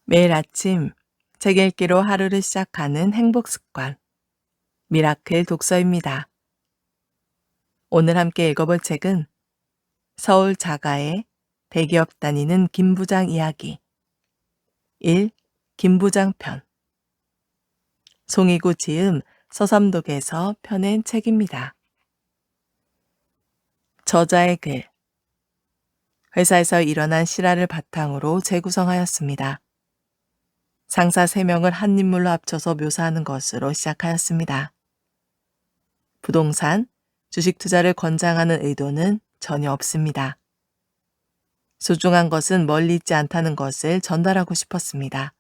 매일 아침 책 읽기로 하루를 시작하는 행복 습관, 미라클 독서입니다. 오늘 함께 읽어볼 책은 서울 자가의 대기업 다니는 김부장 이야기 1. 김부장 편. 송이구 지음 서삼독에서 펴낸 책입니다. 저자의 글. 회사에서 일어난 실화를 바탕으로 재구성하였습니다. 상사 3명을 한 인물로 합쳐서 묘사하는 것으로 시작하였습니다. 부동산, 주식 투자를 권장하는 의도는 전혀 없습니다. 소중한 것은 멀리 있지 않다는 것을 전달하고 싶었습니다.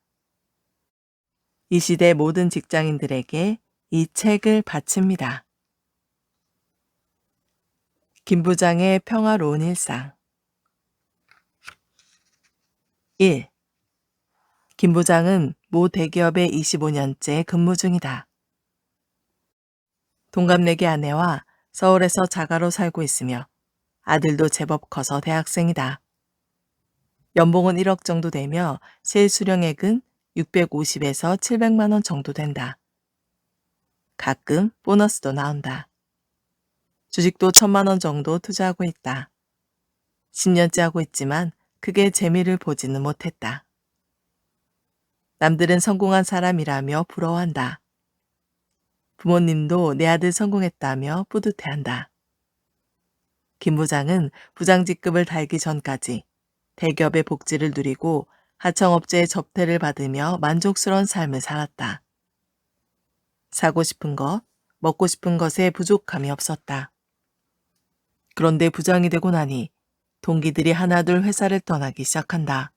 이 시대 모든 직장인들에게 이 책을 바칩니다. 김 부장의 평화로운 일상. 1. 김 부장은 모 대기업에 25년째 근무 중이다. 동갑내기 아내와 서울에서 자가로 살고 있으며 아들도 제법 커서 대학생이다. 연봉은 1억 정도 되며 실수령액은 650에서 700만 원 정도 된다. 가끔 보너스도 나온다. 주식도 1,000만 원 정도 투자하고 있다. 10년째 하고 있지만 크게 재미를 보지는 못했다. 남들은 성공한 사람이라며 부러워한다. 부모님도 내 아들 성공했다며 뿌듯해한다. 김 부장은 부장 직급을 달기 전까지 대기업의 복지를 누리고 하청업체의 접대를 받으며 만족스러운 삶을 살았다. 사고 싶은 것, 먹고 싶은 것에 부족함이 없었다. 그런데 부장이 되고 나니 동기들이 하나둘 회사를 떠나기 시작한다.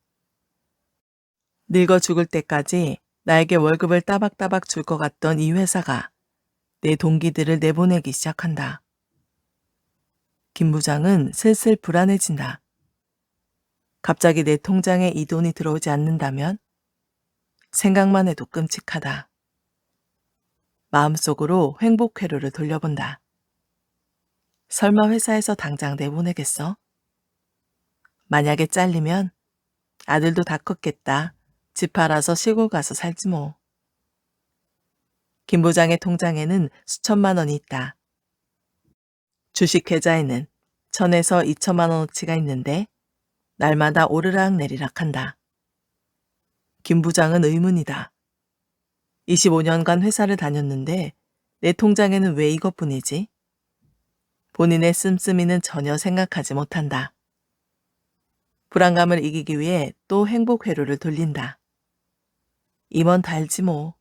늙어 죽을 때까지 나에게 월급을 따박따박 줄 것 같던 이 회사가 내 동기들을 내보내기 시작한다. 김 부장은 슬슬 불안해진다. 갑자기 내 통장에 이 돈이 들어오지 않는다면 생각만 해도 끔찍하다. 마음속으로 행복 회로를 돌려본다. 설마 회사에서 당장 내보내겠어? 만약에 잘리면 아들도 다 컸겠다. 집 팔아서 시골 가서 살지 뭐. 김 부장의 통장에는 수천만 원이 있다. 주식 계좌에는 1,000에서 2천만 원어치가 있는데 날마다 오르락 내리락 한다. 김 부장은 의문이다. 25년간 회사를 다녔는데 내 통장에는 왜 이것뿐이지? 본인의 씀씀이는 전혀 생각하지 못한다. 불안감을 이기기 위해 또 행복 회로를 돌린다. 임원 달지 뭐.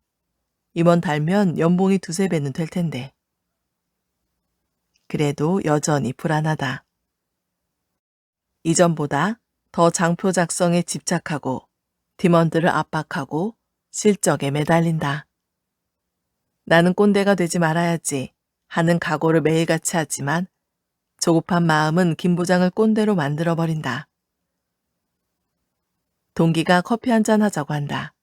임원 달면 연봉이 2~3배는 될 텐데. 그래도 여전히 불안하다. 이전보다 더 장표 작성에 집착하고 팀원들을 압박하고 실적에 매달린다. 나는 꼰대가 되지 말아야지 하는 각오를 매일같이 하지만 조급한 마음은 김 부장을 꼰대로 만들어버린다. 동기가 커피 한잔 하자고 한다.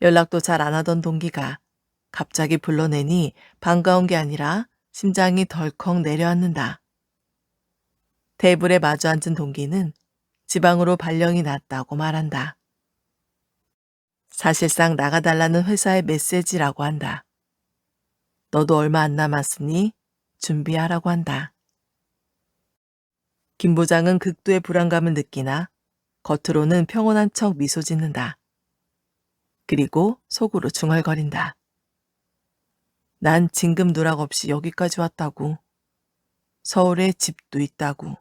연락도 잘 안 하던 동기가 갑자기 불러내니 반가운 게 아니라 심장이 덜컥 내려앉는다. 테이블에 마주 앉은 동기는 지방으로 발령이 났다고 말한다. 사실상 나가달라는 회사의 메시지라고 한다. 너도 얼마 안 남았으니 준비하라고 한다. 김 부장은 극도의 불안감을 느끼나 겉으로는 평온한 척 미소 짓는다. 그리고 속으로 중얼거린다. 난 진급 누락 없이 여기까지 왔다고. 서울에 집도 있다고.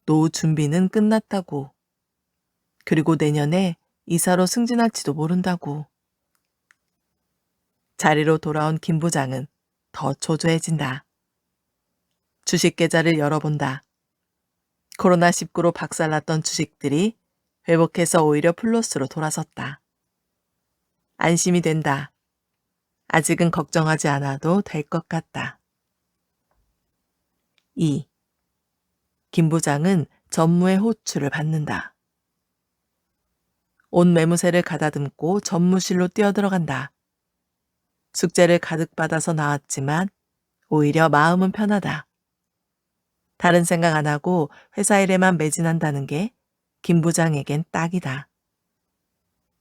노후 준비는 끝났다고. 그리고 내년에 이사로 승진할지도 모른다고. 자리로 돌아온 김 부장은 더 초조해진다. 주식 계좌를 열어본다. 코로나19로 박살났던 주식들이 회복해서 오히려 플러스로 돌아섰다. 안심이 된다. 아직은 걱정하지 않아도 될 것 같다. 2. 김 부장은 전무의 호출을 받는다. 온 매무새를 가다듬고 전무실로 뛰어들어간다. 숙제를 가득 받아서 나왔지만 오히려 마음은 편하다. 다른 생각 안 하고 회사 일에만 매진한다는 게 김 부장에겐 딱이다.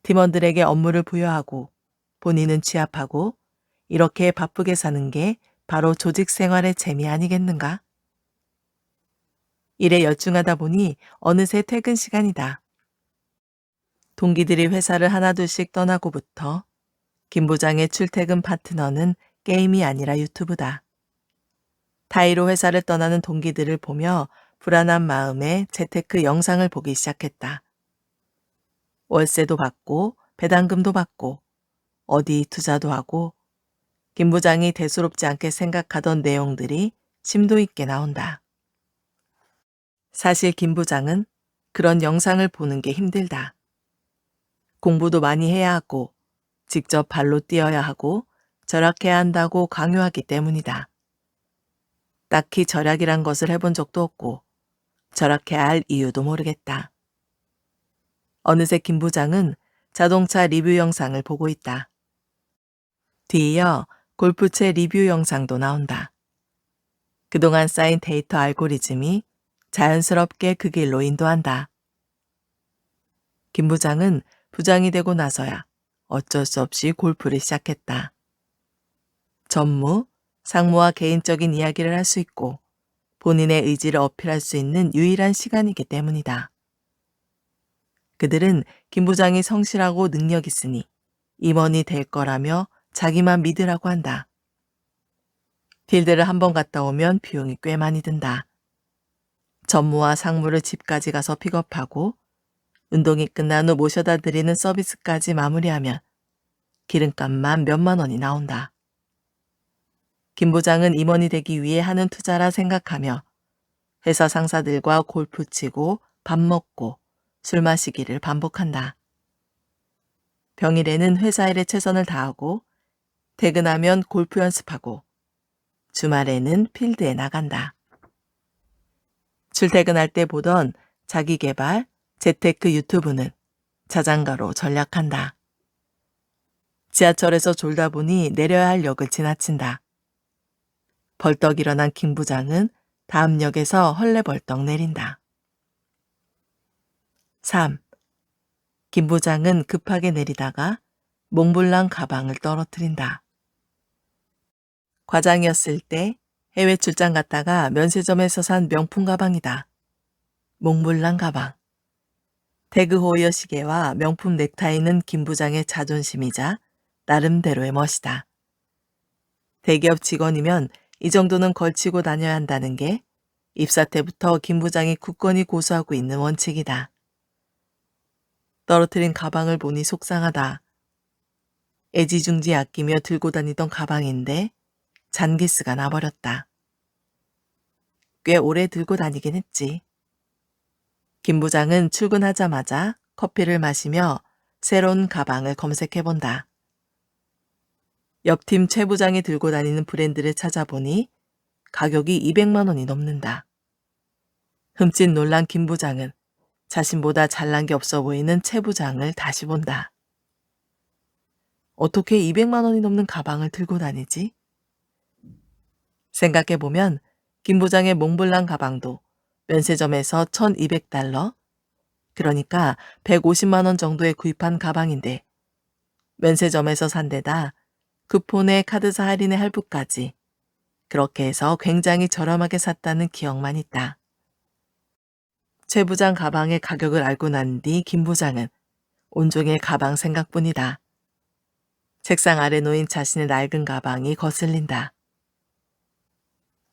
팀원들에게 업무를 부여하고 본인은 취합하고 이렇게 바쁘게 사는 게 바로 조직 생활의 재미 아니겠는가? 일에 열중하다 보니 어느새 퇴근 시간이다. 동기들이 회사를 하나둘씩 떠나고부터 김 부장의 출퇴근 파트너는 게임이 아니라 유튜브다. 타이로 회사를 떠나는 동기들을 보며 불안한 마음에 재테크 영상을 보기 시작했다. 월세도 받고 배당금도 받고 어디 투자도 하고 김 부장이 대수롭지 않게 생각하던 내용들이 심도 있게 나온다. 사실 김 부장은 그런 영상을 보는 게 힘들다. 공부도 많이 해야 하고 직접 발로 뛰어야 하고 절약해야 한다고 강요하기 때문이다. 딱히 절약이란 것을 해본 적도 없고 절약해야 할 이유도 모르겠다. 어느새 김 부장은 자동차 리뷰 영상을 보고 있다. 뒤이어 골프채 리뷰 영상도 나온다. 그동안 쌓인 데이터 알고리즘이 자연스럽게 그 길로 인도한다. 김 부장은 부장이 되고 나서야 어쩔 수 없이 골프를 시작했다. 전무, 상무와 개인적인 이야기를 할 수 있고 본인의 의지를 어필할 수 있는 유일한 시간이기 때문이다. 그들은 김 부장이 성실하고 능력 있으니 임원이 될 거라며 자기만 믿으라고 한다. 필드를 한 번 갔다 오면 비용이 꽤 많이 든다. 전무와 상무를 집까지 가서 픽업하고 운동이 끝난 후 모셔다 드리는 서비스까지 마무리하면 기름값만 몇만 원이 나온다. 김 부장은 임원이 되기 위해 하는 투자라 생각하며 회사 상사들과 골프 치고 밥 먹고 술 마시기를 반복한다. 평일에는 회사 일에 최선을 다하고 퇴근하면 골프 연습하고 주말에는 필드에 나간다. 출퇴근할 때 보던 자기계발, 재테크 유튜브는 자장가로 전략한다. 지하철에서 졸다 보니 내려야 할 역을 지나친다. 벌떡 일어난 김 부장은 다음 역에서 헐레벌떡 내린다. 3. 김 부장은 급하게 내리다가 몽블랑 가방을 떨어뜨린다. 과장이었을 때 해외 출장 갔다가 면세점에서 산 명품 가방이다. 몽블랑 가방. 태그호이어 시계와 명품 넥타이는 김 부장의 자존심이자 나름대로의 멋이다. 대기업 직원이면 이 정도는 걸치고 다녀야 한다는 게 입사 때부터 김 부장이 굳건히 고수하고 있는 원칙이다. 떨어뜨린 가방을 보니 속상하다. 애지중지 아끼며 들고 다니던 가방인데 잔기스가 나버렸다. 꽤 오래 들고 다니긴 했지. 김 부장은 출근하자마자 커피를 마시며 새로운 가방을 검색해본다. 옆팀 최 부장이 들고 다니는 브랜드를 찾아보니 가격이 200만 원이 넘는다. 흠칫 놀란 김 부장은 자신보다 잘난 게 없어 보이는 최 부장을 다시 본다. 어떻게 200만 원이 넘는 가방을 들고 다니지? 생각해보면 김 부장의 몽블랑 가방도 면세점에서 1200달러, 그러니까 150만 원 정도에 구입한 가방인데 면세점에서 산 데다 쿠폰에 카드사 할인의 할부까지 그렇게 해서 굉장히 저렴하게 샀다는 기억만 있다. 최 부장 가방의 가격을 알고 난 뒤 김 부장은 온종일 가방 생각뿐이다. 책상 아래 놓인 자신의 낡은 가방이 거슬린다.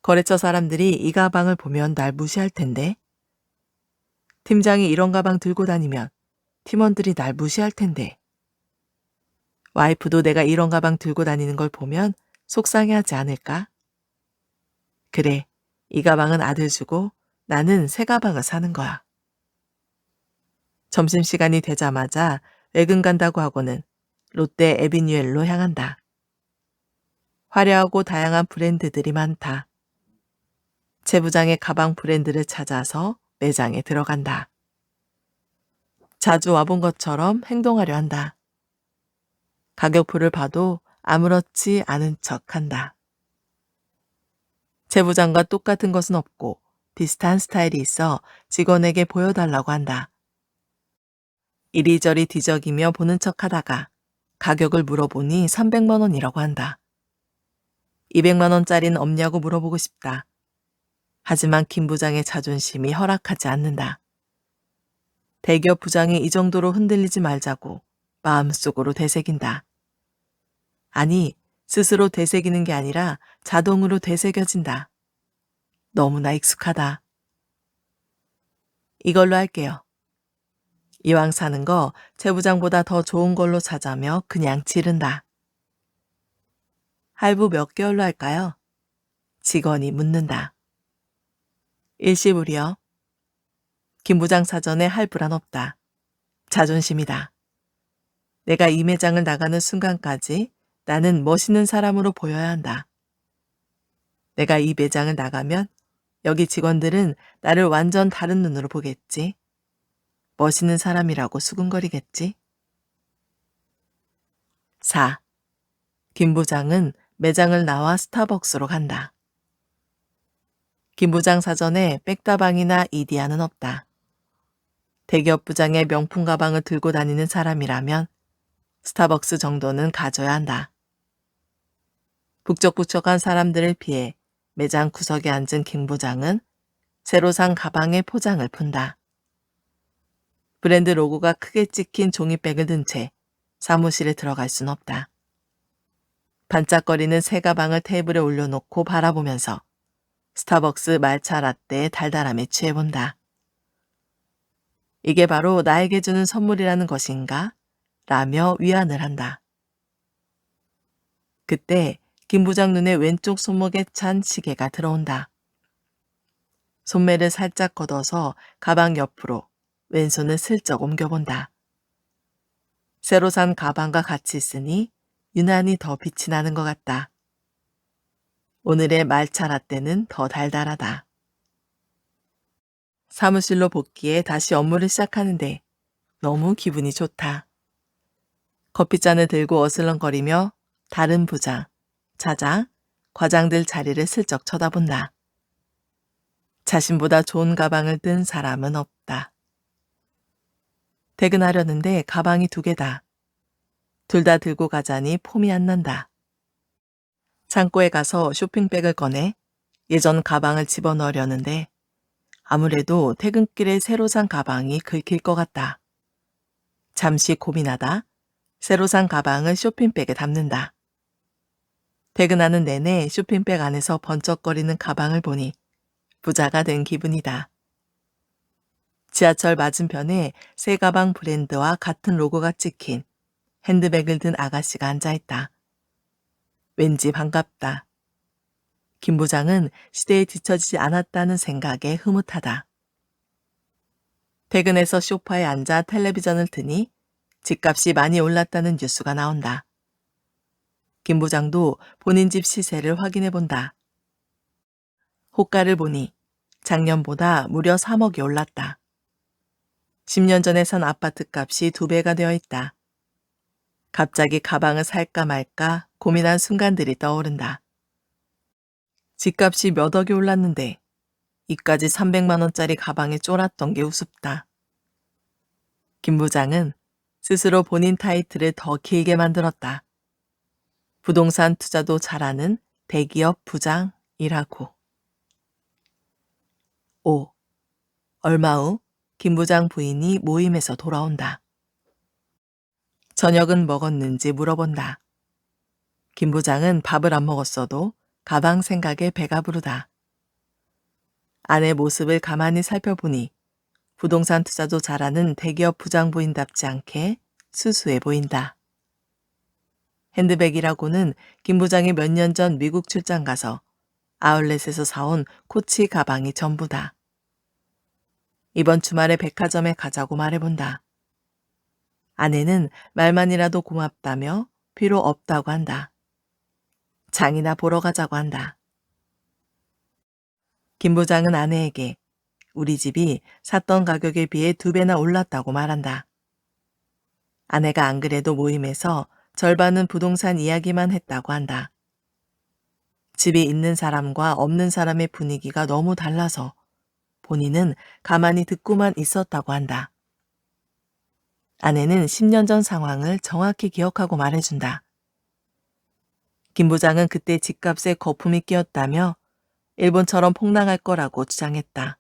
거래처 사람들이 이 가방을 보면 날 무시할 텐데. 팀장이 이런 가방 들고 다니면 팀원들이 날 무시할 텐데. 와이프도 내가 이런 가방 들고 다니는 걸 보면 속상해하지 않을까? 그래, 이 가방은 아들 주고 나는 새 가방을 사는 거야. 점심시간이 되자마자 외근 간다고 하고는 롯데 에비뉴엘로 향한다. 화려하고 다양한 브랜드들이 많다. 최 부장의 가방 브랜드를 찾아서 매장에 들어간다. 자주 와본 것처럼 행동하려 한다. 가격표를 봐도 아무렇지 않은 척한다. 최 부장과 똑같은 것은 없고 비슷한 스타일이 있어 직원에게 보여달라고 한다. 이리저리 뒤적이며 보는 척하다가 가격을 물어보니 300만 원이라고 한다. 200만 원짜리는 없냐고 물어보고 싶다. 하지만 김 부장의 자존심이 허락하지 않는다. 대기업 부장이 이 정도로 흔들리지 말자고 마음속으로 되새긴다. 아니, 스스로 되새기는 게 아니라 자동으로 되새겨진다. 너무나 익숙하다. 이걸로 할게요. 이왕 사는 거 최 부장보다 더 좋은 걸로 사자며 그냥 지른다. 할부 몇 개월로 할까요? 직원이 묻는다. 일시불이요. 김 부장 사전에 할부란 없다. 자존심이다. 내가 이 매장을 나가는 순간까지 나는 멋있는 사람으로 보여야 한다. 내가 이 매장을 나가면 여기 직원들은 나를 완전 다른 눈으로 보겠지. 멋있는 사람이라고 수군거리겠지. 4. 김 부장은 매장을 나와 스타벅스로 간다. 김 부장 사전에 백다방이나 이디야는 없다. 대기업 부장의 명품 가방을 들고 다니는 사람이라면 스타벅스 정도는 가져야 한다. 북적북적한 사람들을 피해 매장 구석에 앉은 김 부장은 새로 산 가방의 포장을 푼다. 브랜드 로고가 크게 찍힌 종이백을 든 채 사무실에 들어갈 순 없다. 반짝거리는 새 가방을 테이블에 올려놓고 바라보면서 스타벅스 말차 라떼의 달달함에 취해본다. 이게 바로 나에게 주는 선물이라는 것인가? 라며 위안을 한다. 그때 김 부장 눈에 왼쪽 손목에 찬 시계가 들어온다. 손매를 살짝 걷어서 가방 옆으로 왼손을 슬쩍 옮겨본다. 새로 산 가방과 같이 있으니 유난히 더 빛이 나는 것 같다. 오늘의 말차 라떼는 더 달달하다. 사무실로 복귀해 다시 업무를 시작하는데 너무 기분이 좋다. 커피잔을 들고 어슬렁거리며 다른 부장, 차장, 과장들 자리를 슬쩍 쳐다본다. 자신보다 좋은 가방을 든 사람은 없다. 퇴근하려는데 가방이 2개다. 둘 다 들고 가자니 폼이 안 난다. 창고에 가서 쇼핑백을 꺼내 예전 가방을 집어넣으려는데 아무래도 퇴근길에 새로 산 가방이 긁힐 것 같다. 잠시 고민하다 새로 산 가방을 쇼핑백에 담는다. 퇴근하는 내내 쇼핑백 안에서 번쩍거리는 가방을 보니 부자가 된 기분이다. 지하철 맞은편에 새 가방 브랜드와 같은 로고가 찍힌 핸드백을 든 아가씨가 앉아있다. 왠지 반갑다. 김 부장은 시대에 뒤처지지 않았다는 생각에 흐뭇하다. 퇴근해서 소파에 앉아 텔레비전을 트니 집값이 많이 올랐다는 뉴스가 나온다. 김 부장도 본인 집 시세를 확인해 본다. 호가를 보니 작년보다 무려 3억이 올랐다. 10년 전에 산 아파트 값이 2배가 되어 있다. 갑자기 가방을 살까 말까 고민한 순간들이 떠오른다. 집값이 몇 억이 올랐는데 이까지 300만 원짜리 가방에 쫄았던 게 우습다. 김 부장은 스스로 본인 타이틀을 더 길게 만들었다. 부동산 투자도 잘하는 대기업 부장이라고. 5. 얼마 후 김 부장 부인이 모임에서 돌아온다. 저녁은 먹었는지 물어본다. 김 부장은 밥을 안 먹었어도 가방 생각에 배가 부르다. 아내 모습을 가만히 살펴보니 부동산 투자도 잘하는 대기업 부장 부인답지 않게 수수해 보인다. 핸드백이라고는 김 부장이 몇 년 전 미국 출장 가서 아울렛에서 사온 코치 가방이 전부다. 이번 주말에 백화점에 가자고 말해본다. 아내는 말만이라도 고맙다며 필요 없다고 한다. 장이나 보러 가자고 한다. 김 부장은 아내에게 우리 집이 샀던 가격에 비해 2배나 올랐다고 말한다. 아내가 안 그래도 모임에서 절반은 부동산 이야기만 했다고 한다. 집이 있는 사람과 없는 사람의 분위기가 너무 달라서 본인은 가만히 듣고만 있었다고 한다. 아내는 10년 전 상황을 정확히 기억하고 말해준다. 김 부장은 그때 집값에 거품이 끼었다며 일본처럼 폭락할 거라고 주장했다.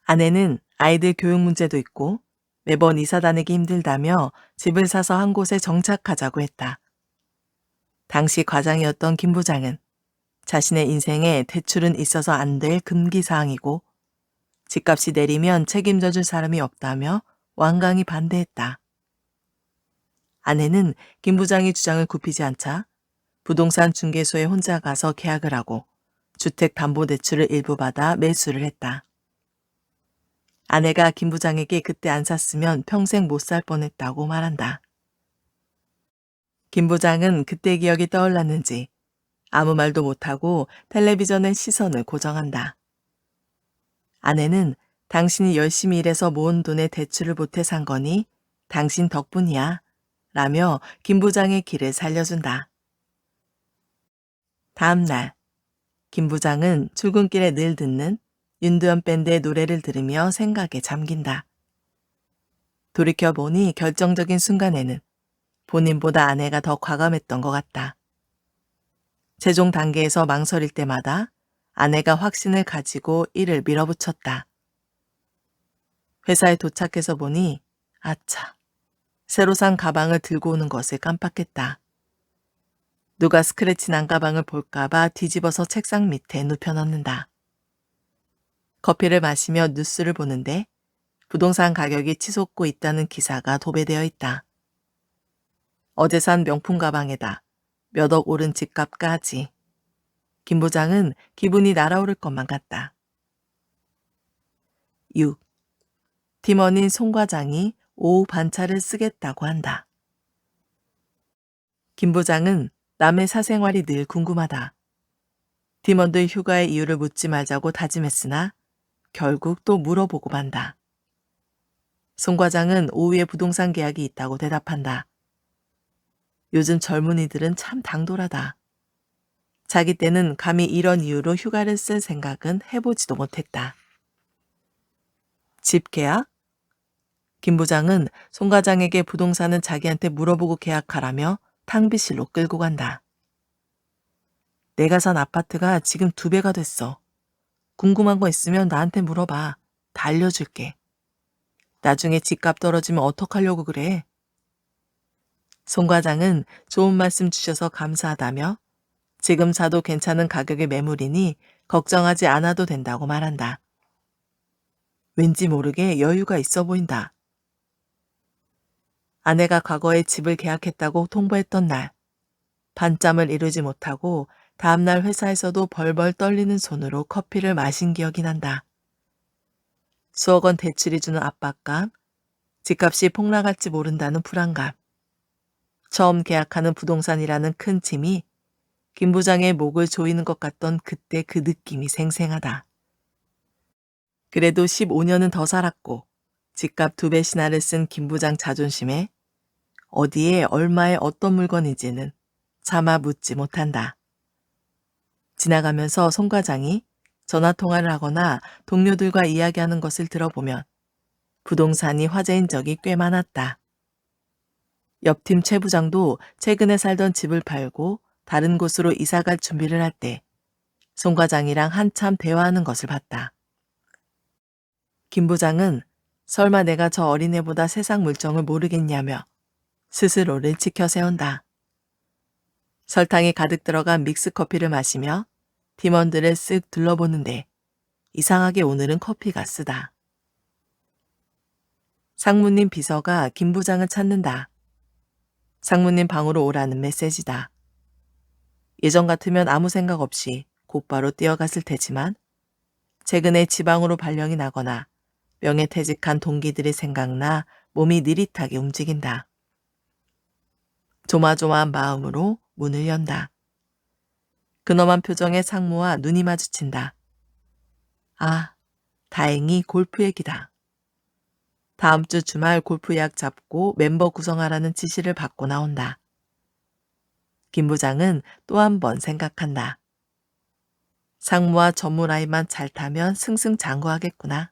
아내는 아이들 교육 문제도 있고 매번 이사 다니기 힘들다며 집을 사서 한 곳에 정착하자고 했다. 당시 과장이었던 김 부장은 자신의 인생에 대출은 있어서 안 될 금기사항이고 집값이 내리면 책임져 줄 사람이 없다며 완강히 반대했다. 아내는 김 부장이 주장을 굽히지 않자 부동산 중개소에 혼자 가서 계약을 하고 주택담보대출을 일부 받아 매수를 했다. 아내가 김 부장에게 그때 안 샀으면 평생 못 살 뻔했다고 말한다. 김 부장은 그때 기억이 떠올랐는지 아무 말도 못하고 텔레비전의 시선을 고정한다. 아내는 당신이 열심히 일해서 모은 돈에 대출을 보태 산 거니 당신 덕분이야 라며 김 부장의 길을 살려준다. 다음 날, 김 부장은 출근길에 늘 듣는 윤두현 밴드의 노래를 들으며 생각에 잠긴다. 돌이켜보니 결정적인 순간에는 본인보다 아내가 더 과감했던 것 같다. 최종 단계에서 망설일 때마다 아내가 확신을 가지고 이를 밀어붙였다. 회사에 도착해서 보니 아차, 새로 산 가방을 들고 오는 것을 깜빡했다. 누가 스크래치 난 가방을 볼까봐 뒤집어서 책상 밑에 눕혀놓는다. 커피를 마시며 뉴스를 보는데 부동산 가격이 치솟고 있다는 기사가 도배되어 있다. 어제 산 명품 가방에다 몇 억 오른 집값까지. 김 부장은 기분이 날아오를 것만 같다. 6. 팀원인 송 과장이 오후 반차를 쓰겠다고 한다. 김 부장은 남의 사생활이 늘 궁금하다. 팀원들 휴가의 이유를 묻지 말자고 다짐했으나 결국 또 물어보고 만다. 송 과장은 오후에 부동산 계약이 있다고 대답한다. 요즘 젊은이들은 참 당돌하다. 자기 때는 감히 이런 이유로 휴가를 쓸 생각은 해보지도 못했다. 집 계약? 김 부장은 송 과장에게 부동산은 자기한테 물어보고 계약하라며 탕비실로 끌고 간다. 내가 산 아파트가 지금 2배가 됐어. 궁금한 거 있으면 나한테 물어봐. 다 알려줄게. 나중에 집값 떨어지면 어떡하려고 그래? 송 과장은 좋은 말씀 주셔서 감사하다며 지금 사도 괜찮은 가격의 매물이니 걱정하지 않아도 된다고 말한다. 왠지 모르게 여유가 있어 보인다. 아내가 과거에 집을 계약했다고 통보했던 날, 반잠을 이루지 못하고 다음날 회사에서도 벌벌 떨리는 손으로 커피를 마신 기억이 난다. 수억 원 대출이 주는 압박감, 집값이 폭락할지 모른다는 불안감, 처음 계약하는 부동산이라는 큰 짐이 김 부장의 목을 조이는 것 같던 그때 그 느낌이 생생하다. 그래도 15년은 더 살았고 집값 2배 신화를 쓴 김 부장 자존심에 어디에 얼마의 어떤 물건인지는 차마 묻지 못한다. 지나가면서 송 과장이 전화통화를 하거나 동료들과 이야기하는 것을 들어보면 부동산이 화제인 적이 꽤 많았다. 옆팀 최 부장도 최근에 살던 집을 팔고 다른 곳으로 이사갈 준비를 할 때 송 과장이랑 한참 대화하는 것을 봤다. 김 부장은 설마 내가 저 어린애보다 세상 물정을 모르겠냐며 스스로를 지켜 세운다. 설탕이 가득 들어간 믹스커피를 마시며 팀원들을 쓱 둘러보는데 이상하게 오늘은 커피가 쓰다. 상무님 비서가 김 부장을 찾는다. 상무님 방으로 오라는 메시지다. 예전 같으면 아무 생각 없이 곧바로 뛰어갔을 테지만 최근에 지방으로 발령이 나거나 명예퇴직한 동기들이 생각나 몸이 느릿하게 움직인다. 조마조마한 마음으로 문을 연다. 근엄한 표정의 상무와 눈이 마주친다. 아, 다행히 골프 얘기다. 다음 주 주말 골프 예약 잡고 멤버 구성하라는 지시를 받고 나온다. 김 부장은 또 한 번 생각한다. 상무와 전무 라인만 잘 타면 승승장구하겠구나.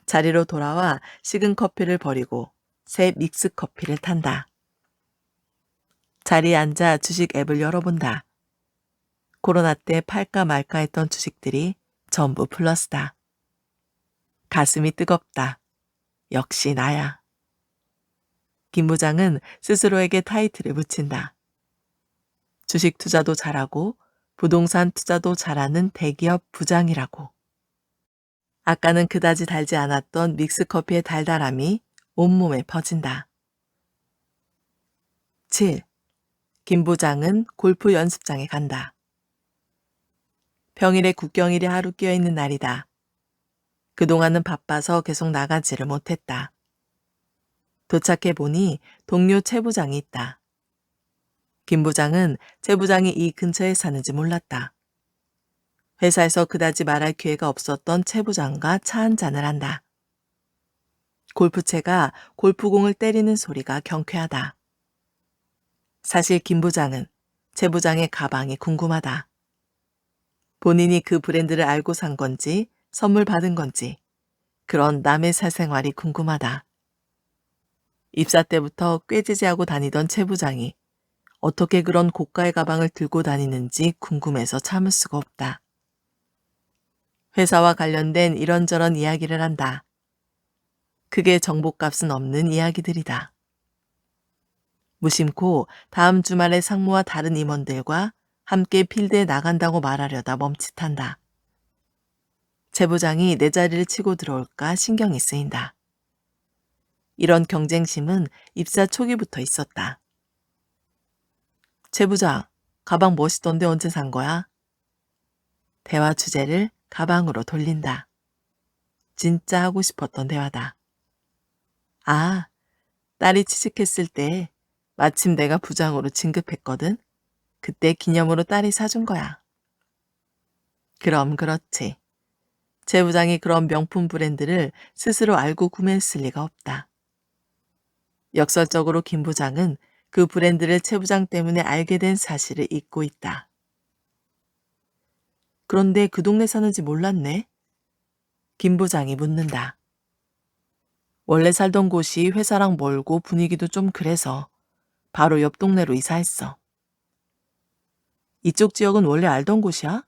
자리로 돌아와 식은 커피를 버리고 새 믹스 커피를 탄다. 자리에 앉아 주식 앱을 열어본다. 코로나 때 팔까 말까 했던 주식들이 전부 플러스다. 가슴이 뜨겁다. 역시 나야. 김 부장은 스스로에게 타이틀을 붙인다. 주식 투자도 잘하고 부동산 투자도 잘하는 대기업 부장이라고. 아까는 그다지 달지 않았던 믹스커피의 달달함이 온몸에 퍼진다. 7. 김 부장은 골프 연습장에 간다. 평일에 국경일이 하루 끼어있는 날이다. 그동안은 바빠서 계속 나가지를 못했다. 도착해 보니 동료 최 부장이 있다. 김 부장은 최 부장이 이 근처에 사는지 몰랐다. 회사에서 그다지 말할 기회가 없었던 최 부장과 차 한잔을 한다. 골프채가 골프공을 때리는 소리가 경쾌하다. 사실 김 부장은 최 부장의 가방이 궁금하다. 본인이 그 브랜드를 알고 산 건지 선물 받은 건지 그런 남의 사생활이 궁금하다. 입사 때부터 꾀지지하고 다니던 최 부장이 어떻게 그런 고가의 가방을 들고 다니는지 궁금해서 참을 수가 없다. 회사와 관련된 이런저런 이야기를 한다. 그게 정보값은 없는 이야기들이다. 무심코 다음 주말에 상무와 다른 임원들과 함께 필드에 나간다고 말하려다 멈칫한다. 최 부장이 내 자리를 치고 들어올까 신경이 쓰인다. 이런 경쟁심은 입사 초기부터 있었다. 최 부장, 가방 멋있던데 언제 산 거야? 대화 주제를 가방으로 돌린다. 진짜 하고 싶었던 대화다. 아, 딸이 취직했을 때 마침 내가 부장으로 진급했거든. 그때 기념으로 딸이 사준 거야. 그럼 그렇지. 최 부장이 그런 명품 브랜드를 스스로 알고 구매했을 리가 없다. 역설적으로 김 부장은 그 브랜드를 최 부장 때문에 알게 된 사실을 잊고 있다. 그런데 그 동네 사는지 몰랐네. 김 부장이 묻는다. 원래 살던 곳이 회사랑 멀고 분위기도 좀 그래서 바로 옆 동네로 이사했어. 이쪽 지역은 원래 알던 곳이야?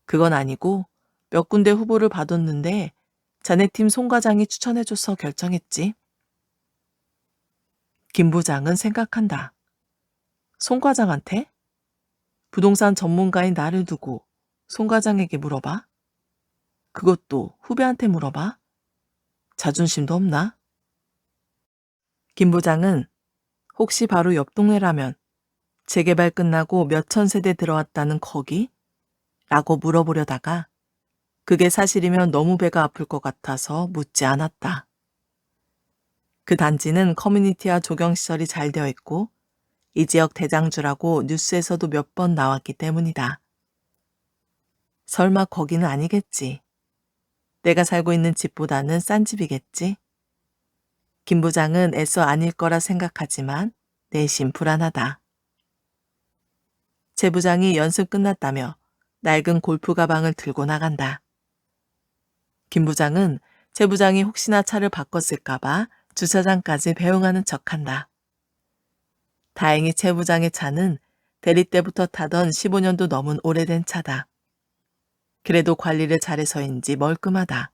그건 아니고 몇 군데 후보를 받았는데 자네 팀 송 과장이 추천해줘서 결정했지. 김 부장은 생각한다. 송 과장한테? 부동산 전문가인 나를 두고 송 과장에게 물어봐? 그것도 후배한테 물어봐? 자존심도 없나? 김 부장은 혹시 바로 옆 동네라면 재개발 끝나고 몇천 세대 들어왔다는 거기? 라고 물어보려다가 그게 사실이면 너무 배가 아플 것 같아서 묻지 않았다. 그 단지는 커뮤니티와 조경시설이 잘 되어 있고 이 지역 대장주라고 뉴스에서도 몇 번 나왔기 때문이다. 설마 거기는 아니겠지. 내가 살고 있는 집보다는 싼 집이겠지. 김 부장은 애써 아닐 거라 생각하지만 내심 불안하다. 최 부장이 연습 끝났다며 낡은 골프 가방을 들고 나간다. 김 부장은 최 부장이 혹시나 차를 바꿨을까봐 주차장까지 배웅하는 척한다. 다행히 최 부장의 차는 대리 때부터 타던 15년도 넘은 오래된 차다. 그래도 관리를 잘해서인지 멀끔하다.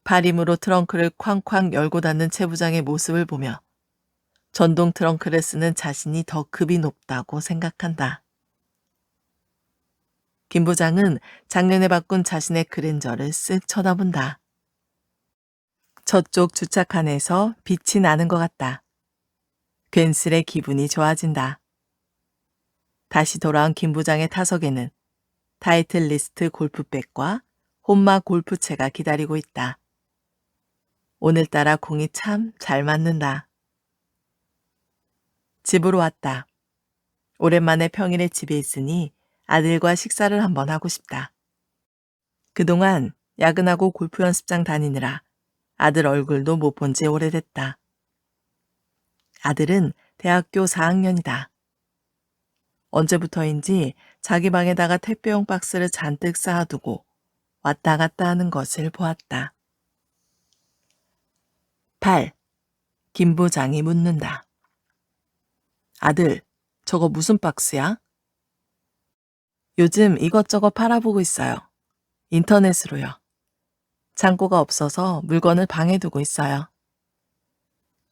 팔 힘으로 트렁크를 쾅쾅 열고 닫는 최 부장의 모습을 보며 전동 트렁크를 쓰는 자신이 더 급이 높다고 생각한다. 김 부장은 작년에 바꾼 자신의 그랜저를 쓱 쳐다본다. 저쪽 주차칸에서 빛이 나는 것 같다. 괜스레 기분이 좋아진다. 다시 돌아온 김 부장의 타석에는 타이틀 리스트 골프백과 혼마 골프채가 기다리고 있다. 오늘따라 공이 참 잘 맞는다. 집으로 왔다. 오랜만에 평일에 집에 있으니 아들과 식사를 한번 하고 싶다. 그동안 야근하고 골프 연습장 다니느라 아들 얼굴도 못 본 지 오래됐다. 아들은 대학교 4학년이다. 언제부터인지 자기 방에다가 택배용 박스를 잔뜩 쌓아두고 왔다 갔다 하는 것을 보았다. 8. 김 부장이 묻는다. 아들, 저거 무슨 박스야? 요즘 이것저것 팔아보고 있어요. 인터넷으로요. 창고가 없어서 물건을 방에 두고 있어요.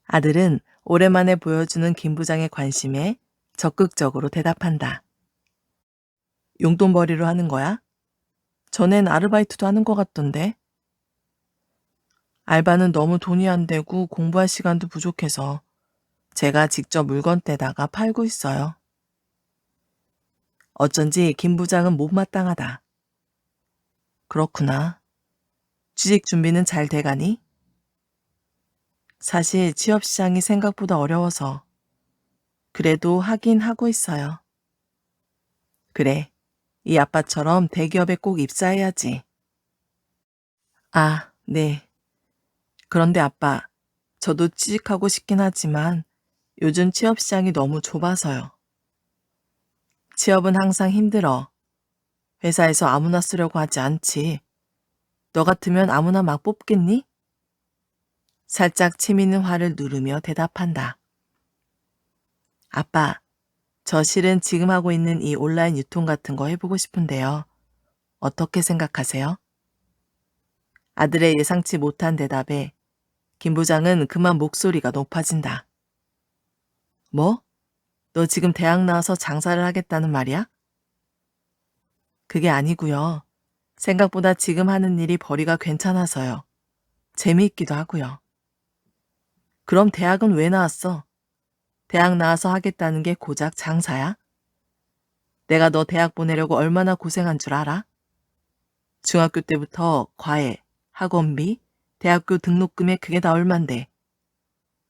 아들은 오랜만에 보여주는 김 부장의 관심에 적극적으로 대답한다. 용돈벌이로 하는 거야? 전엔 아르바이트도 하는 것 같던데. 알바는 너무 돈이 안 되고 공부할 시간도 부족해서 제가 직접 물건 떼다가 팔고 있어요. 어쩐지 김 부장은 못마땅하다. 그렇구나. 취직 준비는 잘 돼가니? 사실 취업 시장이 생각보다 어려워서 그래도 하긴 하고 있어요. 그래, 이 아빠처럼 대기업에 꼭 입사해야지. 아, 네. 그런데 아빠, 저도 취직하고 싶긴 하지만 요즘 취업 시장이 너무 좁아서요. 취업은 항상 힘들어. 회사에서 아무나 쓰려고 하지 않지. 너 같으면 아무나 막 뽑겠니? 살짝 치미는 화를 누르며 대답한다. 아빠, 저 실은 지금 하고 있는 이 온라인 유통 같은 거 해보고 싶은데요. 어떻게 생각하세요? 아들의 예상치 못한 대답에 김 부장은 그만 목소리가 높아진다. 뭐? 너 지금 대학 나와서 장사를 하겠다는 말이야? 그게 아니고요. 생각보다 지금 하는 일이 벌이가 괜찮아서요. 재미있기도 하고요. 그럼 대학은 왜 나왔어? 대학 나와서 하겠다는 게 고작 장사야? 내가 너 대학 보내려고 얼마나 고생한 줄 알아? 중학교 때부터 과외, 학원비, 대학교 등록금에 그게 다 얼만데.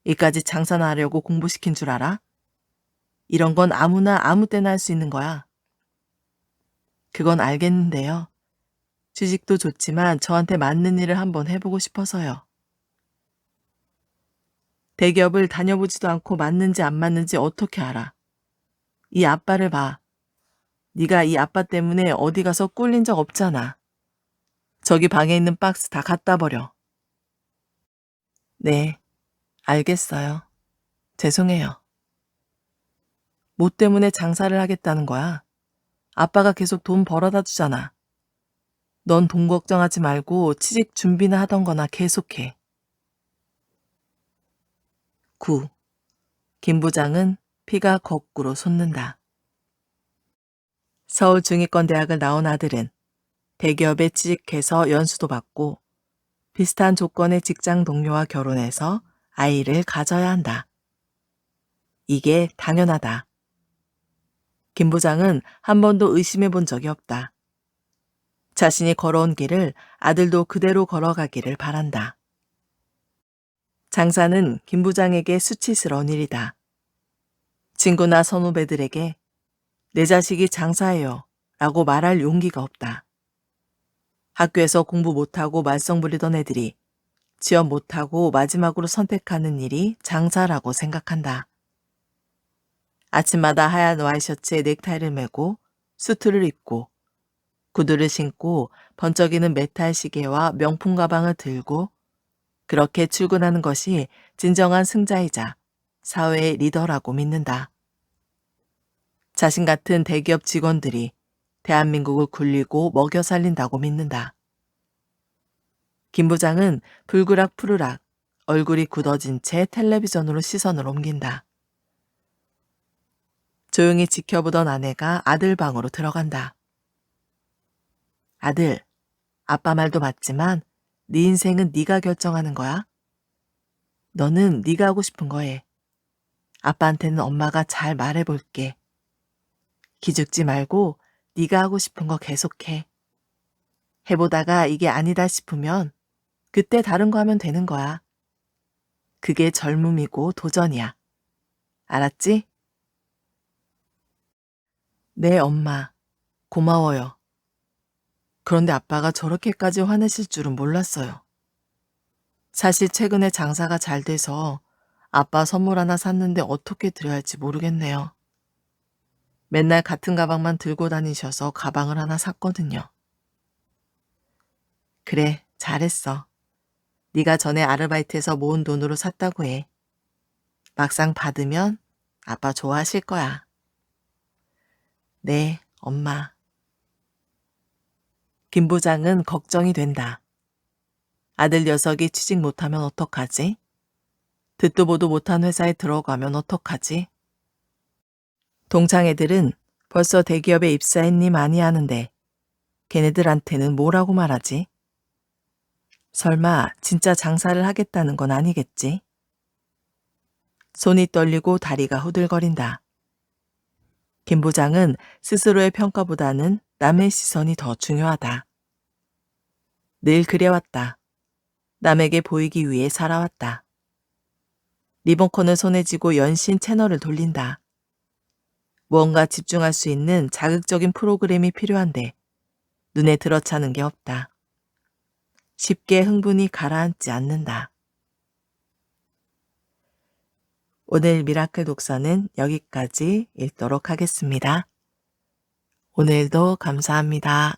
이까지 장사나 하려고 공부시킨 줄 알아? 이런 건 아무나 아무 때나 할 수 있는 거야. 그건 알겠는데요. 취직도 좋지만 저한테 맞는 일을 한번 해보고 싶어서요. 대기업을 다녀보지도 않고 맞는지 안 맞는지 어떻게 알아? 이 아빠를 봐. 네가 이 아빠 때문에 어디 가서 꿀린 적 없잖아. 저기 방에 있는 박스 다 갖다 버려. 네, 알겠어요. 죄송해요. 뭐 때문에 장사를 하겠다는 거야? 아빠가 계속 돈 벌어다 주잖아. 넌 돈 걱정하지 말고 취직 준비나 하던 거나 계속해. 9. 김 부장은 피가 거꾸로 솟는다. 서울중위권대학을 나온 아들은 대기업에 취직해서 연수도 받고 비슷한 조건의 직장 동료와 결혼해서 아이를 가져야 한다. 이게 당연하다. 김 부장은 한 번도 의심해 본 적이 없다. 자신이 걸어온 길을 아들도 그대로 걸어가기를 바란다. 장사는 김 부장에게 수치스러운 일이다. 친구나 선후배들에게 내 자식이 장사해요 라고 말할 용기가 없다. 학교에서 공부 못하고 말썽 부리던 애들이 취업 못하고 마지막으로 선택하는 일이 장사라고 생각한다. 아침마다 하얀 와이셔츠에 넥타이를 매고 수트를 입고 구두를 신고 번쩍이는 메탈 시계와 명품 가방을 들고 그렇게 출근하는 것이 진정한 승자이자 사회의 리더라고 믿는다. 자신 같은 대기업 직원들이 대한민국을 굴리고 먹여 살린다고 믿는다. 김 부장은 불그락 푸르락 얼굴이 굳어진 채 텔레비전으로 시선을 옮긴다. 조용히 지켜보던 아내가 아들 방으로 들어간다. 아들, 아빠 말도 맞지만 네 인생은 네가 결정하는 거야. 너는 네가 하고 싶은 거 해. 아빠한테는 엄마가 잘 말해볼게. 기죽지 말고 네가 하고 싶은 거 계속해. 해보다가 이게 아니다 싶으면 그때 다른 거 하면 되는 거야. 그게 젊음이고 도전이야. 알았지? 네, 엄마. 고마워요. 그런데 아빠가 저렇게까지 화내실 줄은 몰랐어요. 사실 최근에 장사가 잘 돼서 아빠 선물 하나 샀는데 어떻게 드려야 할지 모르겠네요. 맨날 같은 가방만 들고 다니셔서 가방을 하나 샀거든요. 그래, 잘했어. 네가 전에 아르바이트해서 모은 돈으로 샀다고 해. 막상 받으면 아빠 좋아하실 거야. 네, 엄마. 김 부장은 걱정이 된다. 아들 녀석이 취직 못하면 어떡하지? 듣도 보도 못한 회사에 들어가면 어떡하지? 동창 애들은 벌써 대기업에 입사했니 많이 하는데 걔네들한테는 뭐라고 말하지? 설마 진짜 장사를 하겠다는 건 아니겠지? 손이 떨리고 다리가 후들거린다. 김 부장은 스스로의 평가보다는 남의 시선이 더 중요하다. 늘 그래왔다. 남에게 보이기 위해 살아왔다. 리모컨을 손에 쥐고 연신 채널을 돌린다. 무언가 집중할 수 있는 자극적인 프로그램이 필요한데 눈에 들어차는 게 없다. 쉽게 흥분이 가라앉지 않는다. 오늘 미라클 독서는 여기까지 읽도록 하겠습니다. 오늘도 감사합니다.